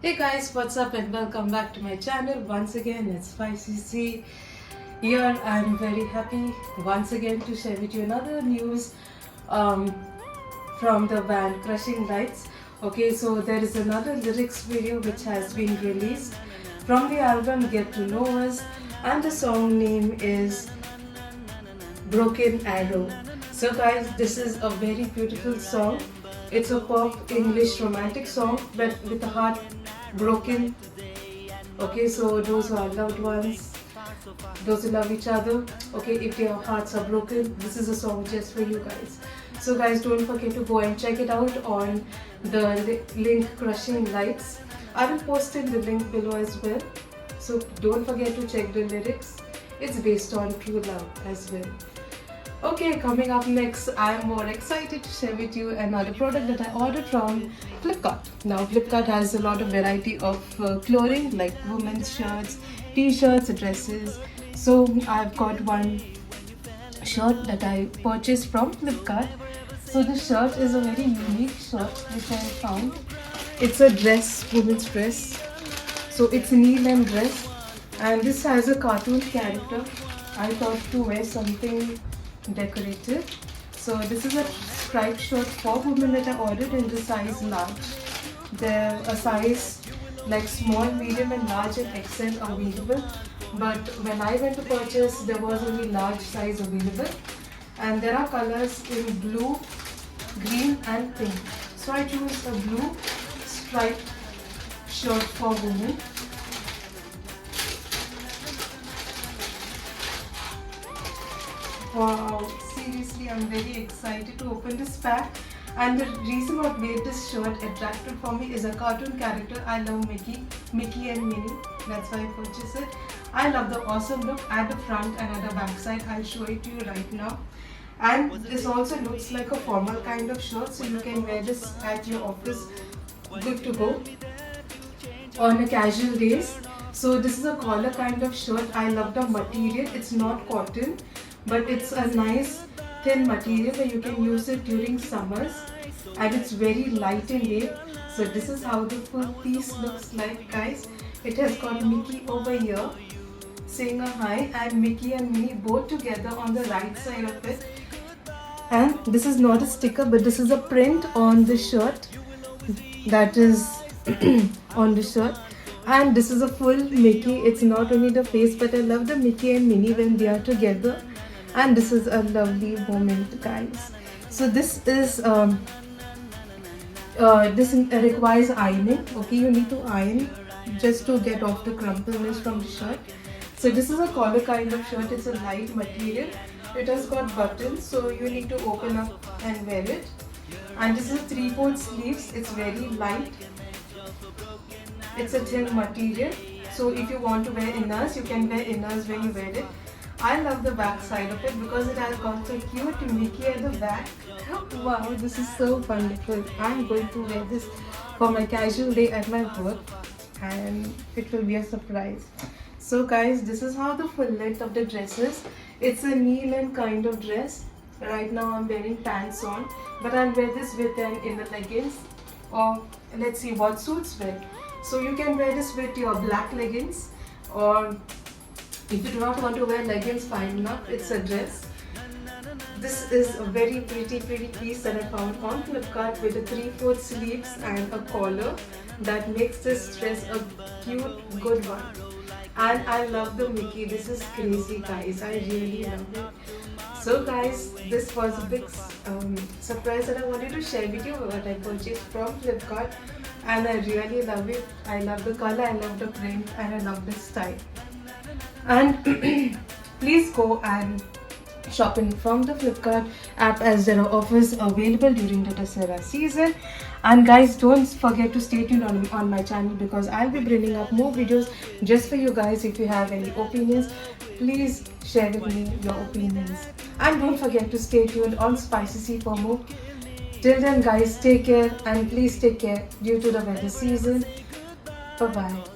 Hey guys, what's up and welcome back to my channel. Once again, it's Spicy C here. I'm very happy once again to share with you another news um, from the band Crushing Lights. Okay, so there is another lyrics video which has been released from the album Get to Know Us, and the song name is Broken Arrow. So guys, this is a very beautiful song. It's a pop English romantic song but with a heart broken. Okay, so those who are loved ones, those who love each other, okay, if your hearts are broken, this is a song just for you guys. So guys, don't forget to go and check it out on the link Crushing Lights. I will post in the link below as well. So don't forget to check the lyrics. It's based on true love as well. Okay, coming up next, I am more excited to share with you another product that I ordered from Flipkart. Now, Flipkart has a lot of variety of clothing like women's shirts, t-shirts, dresses. So, I've got one shirt that I purchased from Flipkart. So, this shirt is a very unique shirt which I found. It's a dress, women's dress. So, it's a knee-length dress, and this has a cartoon character. I thought to wear something decorative. So this is a striped shirt for women that I ordered in the size large. There a size like small, medium and large and XL available, but when I went to purchase there was only large size available, and there are colors in blue, green and pink. So I chose a blue striped shirt for women. Wow, seriously, I'm very excited to open this pack. And the reason what made this shirt attractive for me is a cartoon character. I love Mickey and Minnie. That's why I purchased it. I love the awesome look at the front and at the back side. I'll show it to you right now. And this also looks like a formal kind of shirt, so you can wear this at your office, good to go, on a casual days. So this is a collar kind of shirt. I love the material. It's not cotton, but it's a nice thin material where you can use it during summers, and it's very light in weight. So this is how the full piece looks like, guys. It has got Mickey over here saying a hi, and Mickey and Minnie both together on the right side of it. And this is not a sticker, but this is a print on the shirt that is on the shirt. And this is a full Mickey. It's not only the face, but I love the Mickey and Minnie when they are together. And this is a lovely moment, guys. So this is this requires ironing. Okay, you need to iron just to get off the crumpleness from the shirt. So this is a collar kind of shirt. It's a light material. It has got buttons, so you need to open up and wear it. And this is 3/4 sleeves. It's very light. It's a thin material. So if you want to wear inners, you can wear inners when you wear it. I love the back side of it because it has got so cute Mickey at the back. Wow, this is so wonderful. I'm going to wear this for my casual day at my work, and it will be a surprise. So guys, this is how the full length of the dress is. It's a knee-length kind of dress. Right now I'm wearing pants on, but I'll wear this with an inner leggings, or let's see what suits well. So you can wear this with your black leggings, or if you do not want to wear leggings, fine enough, it's a dress. This is a very pretty piece that I found on Flipkart with the 3/4 sleeves and a collar that makes this dress a cute, good one. And I love the Mickey. This is crazy, guys. I really love it. So guys, this was a big surprise that I wanted to share with you, what I purchased from Flipkart, and I really love it. I love the color, I love the print, and I love the style. And please go and shopping from the Flipkart app, as there are offers available during the Dussehra season. And guys, don't forget to stay tuned on my channel, because I'll be bringing up more videos just for you guys. If you have any opinions, please share with me your opinions. And don't forget to stay tuned on Spicy C for more. Till then guys, take care, and please take care due to the weather season. Bye bye.